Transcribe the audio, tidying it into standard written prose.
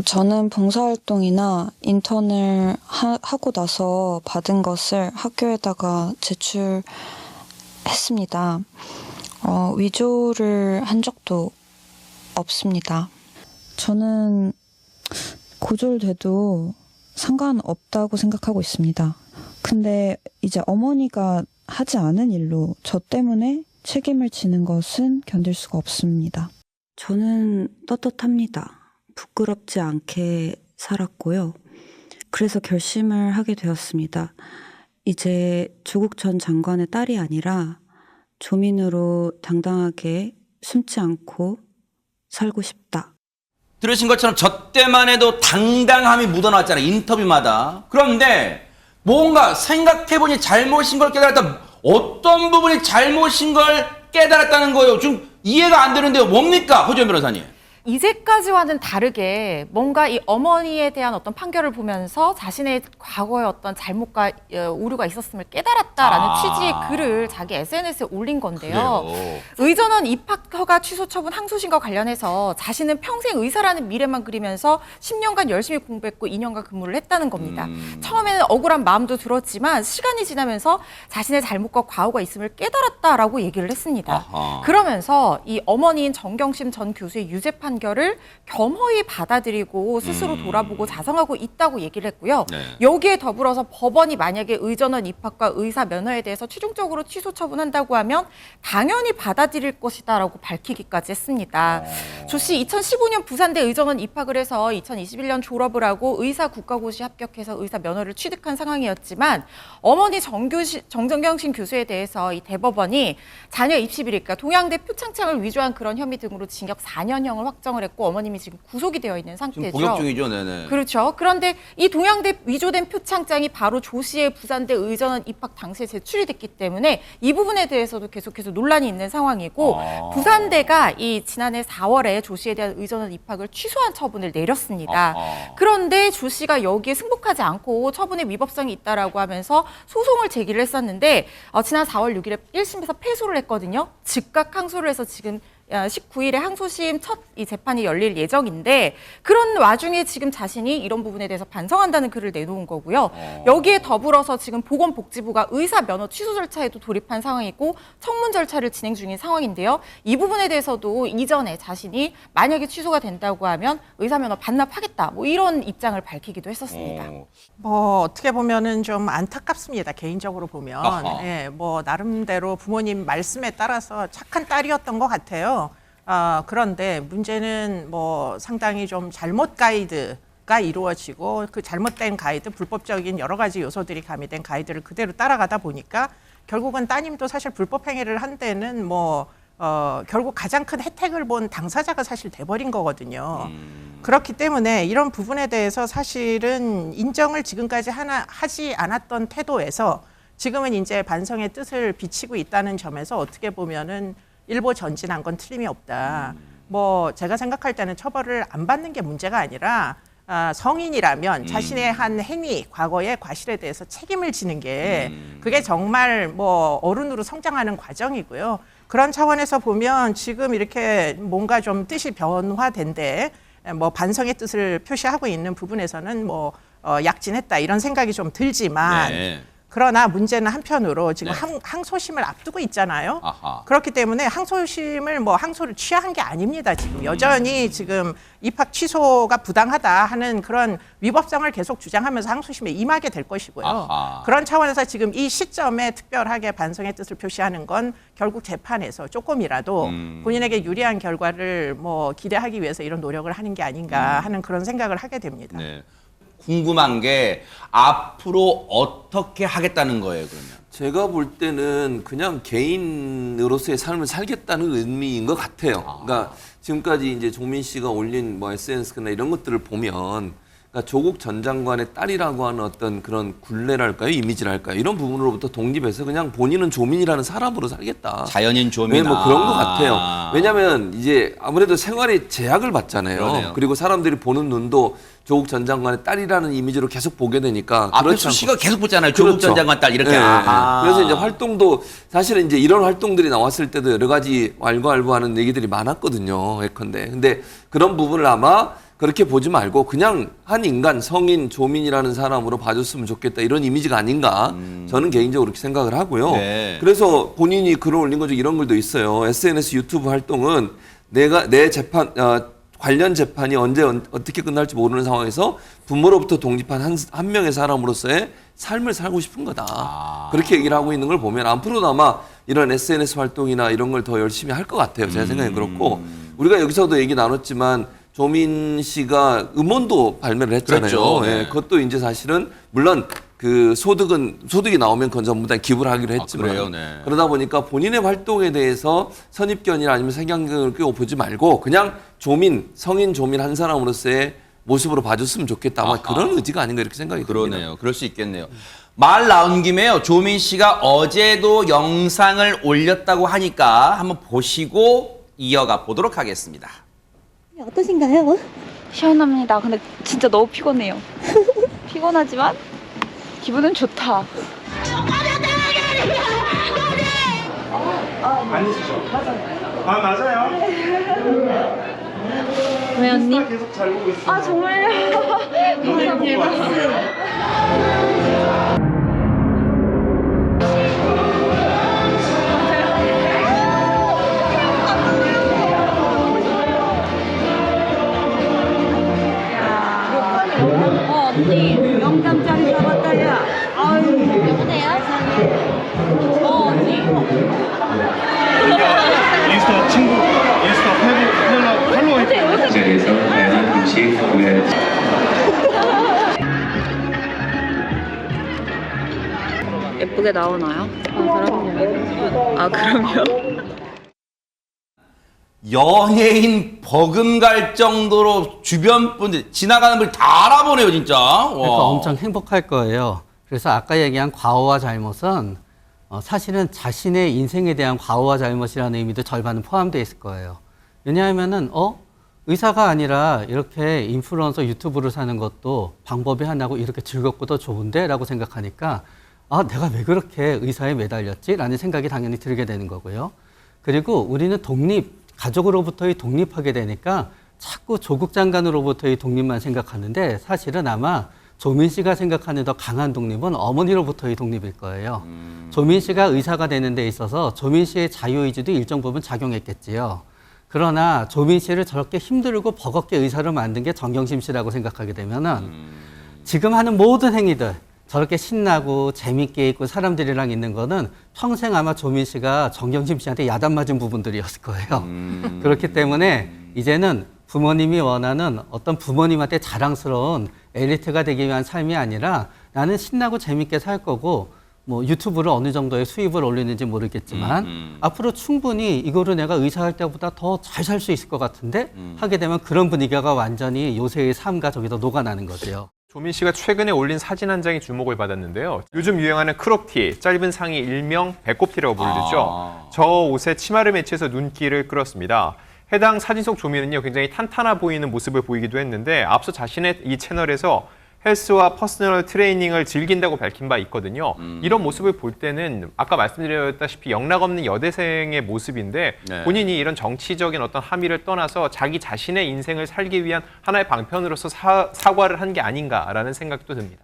저는 봉사활동이나 인턴을 하고 나서 받은 것을 학교에다가 제출했습니다. 위조를 한 적도 없습니다. 저는 고졸돼도 상관없다고 생각하고 있습니다. 근데 이제 어머니가 하지 않은 일로 저 때문에 책임을 지는 것은 견딜 수가 없습니다. 저는 떳떳합니다. 부끄럽지 않게 살았고요. 그래서 결심을 하게 되었습니다. 이제 조국 전 장관의 딸이 아니라 조민으로 당당하게 숨지 않고 살고 싶다. 들으신 것처럼 저 때만 해도 당당함이 묻어나왔잖아요. 인터뷰마다. 그런데 뭔가 생각해보니 잘못인 걸 깨달았다. 어떤 부분이 잘못인 걸 깨달았다는 거예요. 좀 이해가 안 되는데요. 뭡니까? 허지원 변호사님. 이제까지와는 다르게 뭔가 이 어머니에 대한 어떤 판결을 보면서 자신의 과거의 어떤 잘못과 오류가 있었음을 깨달았다라는 취지의 글을 자기 SNS에 올린 건데요. 그래요. 의전원 입학허가 취소 처분 항소심과 관련해서 자신은 평생 의사라는 미래만 그리면서 10년간 열심히 공부했고 2년간 근무를 했다는 겁니다. 처음에는 억울한 마음도 들었지만 시간이 지나면서 자신의 잘못과 과오가 있음을 깨달았다라고 얘기를 했습니다. 아하. 그러면서 이 어머니인 정경심 전 교수의 유죄 판결을 겸허히 받아들이고 스스로 돌아보고 자성하고 있다고 얘기를 했고요. 네. 여기에 더불어서 법원이 만약에 의전원 입학과 의사 면허에 대해서 최종적으로 취소 처분한다고 하면 당연히 받아들일 것이다라고 밝히기까지 했습니다. 조 씨 2015년 부산대 의전원 입학을 해서 2021년 졸업을 하고 의사 국가고시 합격해서 의사 면허를 취득한 상황이었지만 어머니 정경심 교수에 대해서 이 대법원이 자녀 입시 비리, 그러니까 동양대 표창장을 위조한 그런 혐의 등으로 징역 4년형을 확정을 했고 어머님이 지금 구속이 되어 있는 상태죠. 지금 복역 중이죠. 네네. 그렇죠. 그런데 이 동양대 위조된 표창장이 바로 조 씨의 부산대 의전원 입학 당시에 제출이 됐기 때문에 이 부분에 대해서도 계속해서 논란이 있는 상황이고 부산대가 이 지난해 4월에 조 씨에 대한 의전원 입학을 취소한 처분을 내렸습니다. 그런데 조 씨가 여기에 승복하지 않고 처분에 위법성이 있다라고 하면서 소송을 제기를 했었는데 지난 4월 6일에 1심에서 패소를 했거든요. 즉각 항소를 해서 지금 19일에 항소심 첫 이 재판이 열릴 예정인데 그런 와중에 지금 자신이 이런 부분에 대해서 반성한다는 글을 내놓은 거고요. 여기에 더불어서 지금 보건복지부가 의사 면허 취소 절차에도 돌입한 상황이고 청문 절차를 진행 중인 상황인데요. 이 부분에 대해서도 이전에 자신이 만약에 취소가 된다고 하면 의사 면허 반납하겠다. 뭐 이런 입장을 밝히기도 했었습니다. 뭐 어떻게 보면은 좀 안타깝습니다. 개인적으로 보면 아하. 예, 뭐 나름대로 부모님 말씀에 따라서 착한 딸이었던 것 같아요. 그런데 문제는 뭐 상당히 좀 잘못 가이드가 이루어지고 그 잘못된 가이드, 불법적인 여러 가지 요소들이 가미된 가이드를 그대로 따라가다 보니까 결국은 따님도 사실 불법 행위를 한 데는 뭐 결국 가장 큰 혜택을 본 당사자가 사실 돼버린 거거든요. 그렇기 때문에 이런 부분에 대해서 사실은 인정을 지금까지 하지 않았던 태도에서 지금은 이제 반성의 뜻을 비치고 있다는 점에서 어떻게 보면은 일보 전진한 건 틀림이 없다. 뭐 제가 생각할 때는 처벌을 안 받는 게 문제가 아니라 성인이라면 자신의 한 행위, 과거의 과실에 대해서 책임을 지는 게 그게 정말 뭐 어른으로 성장하는 과정이고요. 그런 차원에서 보면 지금 이렇게 뭔가 좀 뜻이 변화된데 뭐 반성의 뜻을 표시하고 있는 부분에서는 뭐 약진했다 이런 생각이 좀 들지만 네. 그러나 문제는 한편으로 지금 네. 항소심을 앞두고 있잖아요. 아하. 그렇기 때문에 항소심을 뭐 항소를 취하한 게 아닙니다. 지금 여전히 지금 입학 취소가 부당하다 하는 그런 위법성을 계속 주장하면서 항소심에 임하게 될 것이고요. 아하. 그런 차원에서 지금 이 시점에 특별하게 반성의 뜻을 표시하는 건 결국 재판에서 조금이라도 본인에게 유리한 결과를 뭐 기대하기 위해서 이런 노력을 하는 게 아닌가 하는 그런 생각을 하게 됩니다. 네. 궁금한 게 앞으로 어떻게 하겠다는 거예요, 그러면? 제가 볼 때는 그냥 개인으로서의 삶을 살겠다는 의미인 것 같아요. 그러니까 지금까지 이제 종민 씨가 올린 뭐 SNS나 이런 것들을 보면 그러니까 조국 전 장관의 딸이라고 하는 어떤 그런 굴레랄까요, 이미지랄까요, 이런 부분으로부터 독립해서 그냥 본인은 조민이라는 사람으로 살겠다. 자연인 조민. 네, 뭐 그런 것 같아요. 왜냐하면 이제 아무래도 생활에 제약을 받잖아요. 그러네요. 그리고 사람들이 보는 눈도 조국 전 장관의 딸이라는 이미지로 계속 보게 되니까. 앞에 그렇지 않고. 수식어 계속 붙잖아요. 조국 그렇죠. 전 장관 딸 이렇게. 네. 아하. 그래서 이제 활동도 사실은 이제 이런 활동들이 나왔을 때도 여러 가지 왈가왈부하는 얘기들이 많았거든요. 예컨대. 근데 그런 부분을 아마 그렇게 보지 말고 그냥 한 인간, 성인, 조민이라는 사람으로 봐줬으면 좋겠다 이런 이미지가 아닌가 저는 개인적으로 그렇게 생각을 하고요. 네. 그래서 본인이 글을 올린 거 중 이런 글도 있어요. SNS 유튜브 활동은 내 재판 관련 재판이 언제 어떻게 끝날지 모르는 상황에서 부모로부터 독립한 한 명의 사람으로서의 삶을 살고 싶은 거다. 그렇게 얘기를 하고 있는 걸 보면 앞으로도 아마 이런 SNS 활동이나 이런 걸 더 열심히 할 것 같아요. 제 생각엔 그렇고 우리가 여기서도 얘기 나눴지만 조민 씨가 음원도 발매를 했잖아요. 그렇죠. 네. 예, 그것도 이제 사실은 물론 그 소득이 나오면 그건 전부 다 기부를 하기로 했지만 그래요? 네. 그러다 보니까 본인의 활동에 대해서 선입견이나 아니면 색안경을 끼고 보지 말고 그냥 성인 조민 한 사람으로서의 모습으로 봐줬으면 좋겠다. 아마 그런 의지가 아닌가 이렇게 생각이 듭니다. 그러네요. 그럴 수 있겠네요. 말 나온 김에요. 조민 씨가 어제도 영상을 올렸다고 하니까 한번 보시고 이어가 보도록 하겠습니다. 어떠신가요? 시원합니다. 근데 진짜 너무 피곤해요. 피곤하지만 기분은 좋다. 아니시죠? 아 맞아요. 왜 언니? 계속 잘 보고 있어요. 아 정말요? 감사합니다. 언니 영감짜리 잡았다 야. 아유 여보세요? 언니. 인스타 친구, 인스타 팔로워. 자리에서 다양한 음식 구해 예쁘게 나오나요? 아 그럼요. 연예인 버금갈 정도로 주변 분들 지나가는 분들 다 알아보네요, 진짜. 와. 그러니까 엄청 행복할 거예요. 그래서 아까 얘기한 과오와 잘못은 사실은 자신의 인생에 대한 과오와 잘못이라는 의미도 절반은 포함되어 있을 거예요. 왜냐하면은 의사가 아니라 이렇게 인플루언서 유튜브를 사는 것도 방법이 하나고 이렇게 즐겁고 더 좋은데? 라고 생각하니까 내가 왜 그렇게 의사에 매달렸지? 라는 생각이 당연히 들게 되는 거고요. 그리고 우리는 가족으로부터의 독립하게 되니까 자꾸 조국 장관으로부터의 독립만 생각하는데 사실은 아마 조민 씨가 생각하는 더 강한 독립은 어머니로부터의 독립일 거예요. 조민 씨가 의사가 되는 데 있어서 조민 씨의 자유의지도 일정 부분 작용했겠지요. 그러나 조민 씨를 저렇게 힘들고 버겁게 의사를 만든 게 정경심 씨라고 생각하게 되면은 지금 하는 모든 행위들 저렇게 신나고 재밌게 있고 사람들이랑 있는 거는 평생 아마 조민 씨가 정경심 씨한테 야단 맞은 부분들이었을 거예요. 그렇기 때문에 이제는 부모님이 원하는 어떤 부모님한테 자랑스러운 엘리트가 되기 위한 삶이 아니라 나는 신나고 재밌게 살 거고 뭐 유튜브를 어느 정도의 수입을 올리는지 모르겠지만 앞으로 충분히 이거로 내가 의사할 때보다 더 잘 살 수 있을 것 같은데 하게 되면 그런 분위기가 완전히 요새의 삶과 저기서 녹아나는 거죠. 조민 씨가 최근에 올린 사진 한 장이 주목을 받았는데요. 요즘 유행하는 크롭티, 짧은 상의 일명 배꼽티라고 부르죠. 저 옷에 치마를 매치해서 눈길을 끌었습니다. 해당 사진 속 조민은요, 굉장히 탄탄해 보이는 모습을 보이기도 했는데 앞서 자신의 이 채널에서 헬스와 퍼스널 트레이닝을 즐긴다고 밝힌 바 있거든요. 이런 모습을 볼 때는 아까 말씀드렸다시피 영락 없는 여대생의 모습인데 네. 본인이 이런 정치적인 어떤 함의를 떠나서 자기 자신의 인생을 살기 위한 하나의 방편으로서 사과를 한 게 아닌가라는 생각도 듭니다.